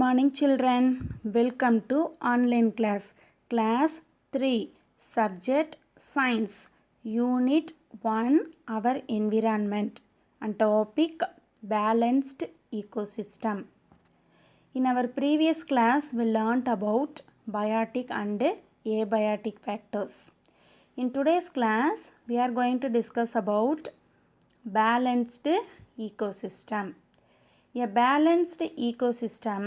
morning children. Welcome to online class. Class 3. Subject Science. Unit 1. Our environment. And topic Balanced ecosystem. In our previous class we learnt about biotic and abiotic factors. In today's class we are going to discuss about balanced ecosystem. A balanced ecosystem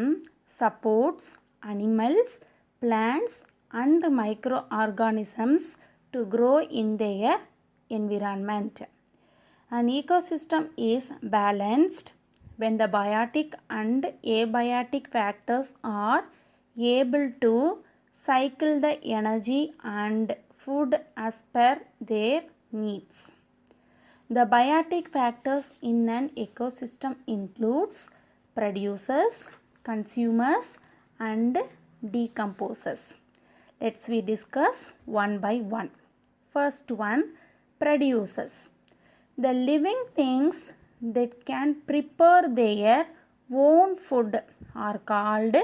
supports animals, plants and microorganisms to grow in their environment. An ecosystem is balanced when the biotic and abiotic factors are able to cycle the energy and food as per their needs. The biotic factors in an ecosystem includes producers, consumers and decomposers. Let's we discuss one by one. First one, producers. The living things that can prepare their own food are called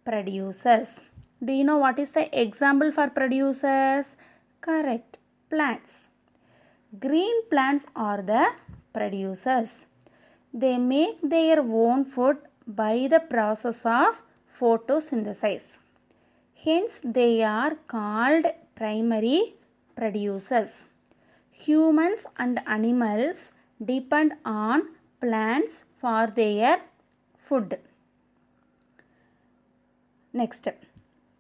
producers. Do you know what is the example for producers? Correct, plants. Green plants are the producers. They make their own food by the process of photosynthesis. Hence, they are called primary producers. Humans and animals depend on plants for their food. Next,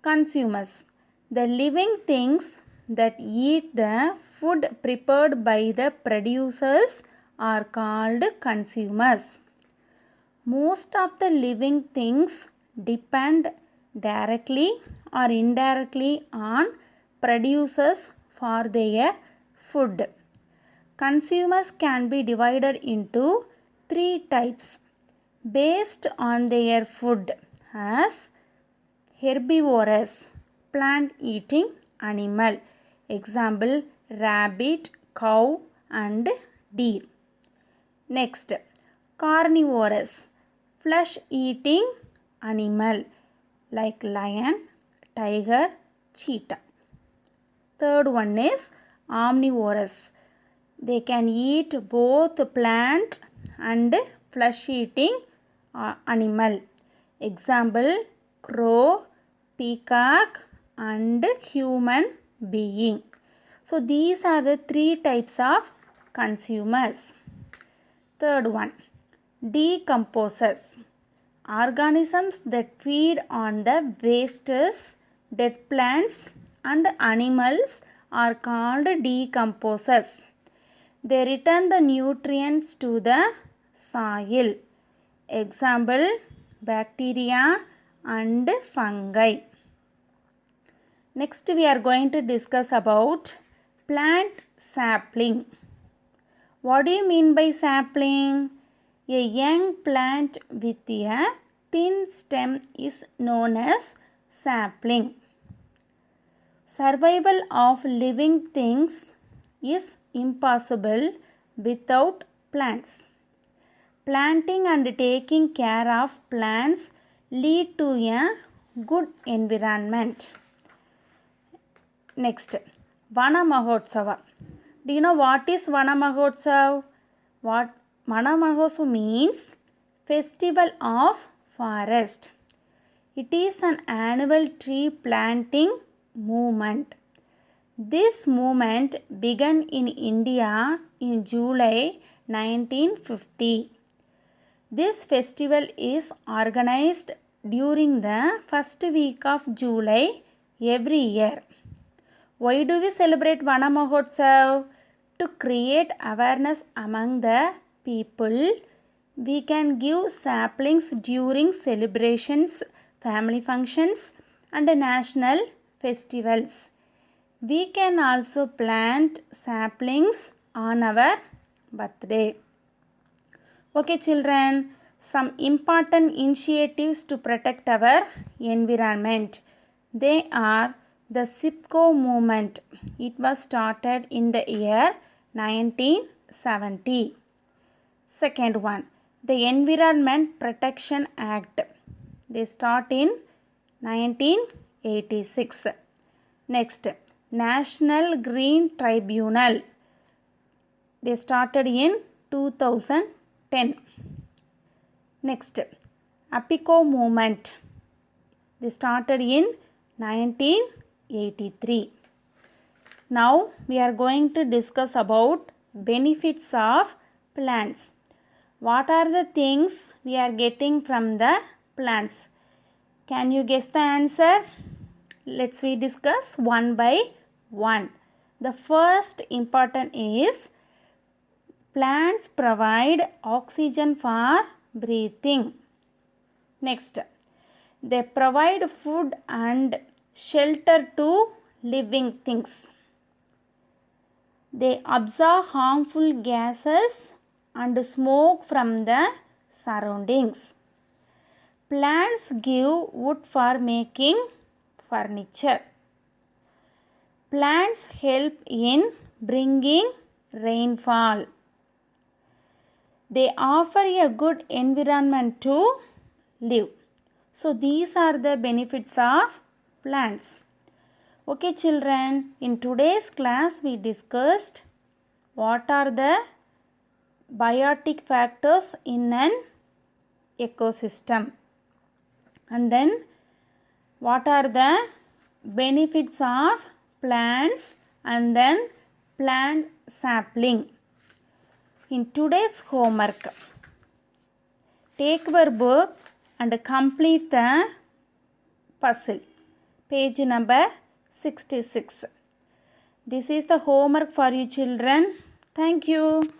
consumers. The living things that eat the food prepared by the producers are called consumers. Most of the living things depend directly or indirectly on producers for their food. Consumers can be divided into three types based on their food as herbivorous, plant-eating animal. Example, rabbit, cow and deer. Next, carnivorous, flesh-eating animal like lion, tiger, cheetah. Third one is omnivorous. They can eat both plant and flesh-eating animal. Example, crow, peacock and human being. So these are the three types of consumers. Third one, decomposers. Organisms that feed on the wastes, dead plants and animals are called decomposers. They return the nutrients to the soil. Example, bacteria and fungi. Next we are going to discuss about plant sapling. What do you mean by sapling? A young plant with a thin stem is known as sapling. Survival of living things is impossible without plants. Planting and taking care of plants lead to a good environment. Next, Vana Mahotsava. Do you know what is Vana Mahotsav? What Vana Mahotsav means Festival of Forest. It is an annual tree planting movement. This movement began in India in July 1950. This festival is organized during the first week of July every year. Why do we celebrate Vana Mahotsav? To create awareness among the people. We can give saplings during celebrations, family functions and national festivals. We can also plant saplings on our birthday. Okay children, some important initiatives to protect our environment. They are the CIPCO movement. It was started in the year 1970. Second one, the Environment Protection Act. They start in 1986. Next, National Green Tribunal. They started in 2010. Next, Apico movement. They started in 1983. Now we are going to discuss about benefits of plants. What are the things we are getting from the plants? Can you guess the answer? Let's we discuss one by one. The first important is plants provide oxygen for breathing. Next, they provide food and shelter to living things. They absorb harmful gases and smoke from the surroundings. Plants give wood for making furniture. Plants help in bringing rainfall. They offer a good environment to live. So these are the benefits of plants. Okay children, in today's class we discussed what are the biotic factors in an ecosystem, and then what are the benefits of plants, and then plant sapling. In today's homework, take your book and complete the puzzle. Page number 66. This is the homework for you children. Thank you.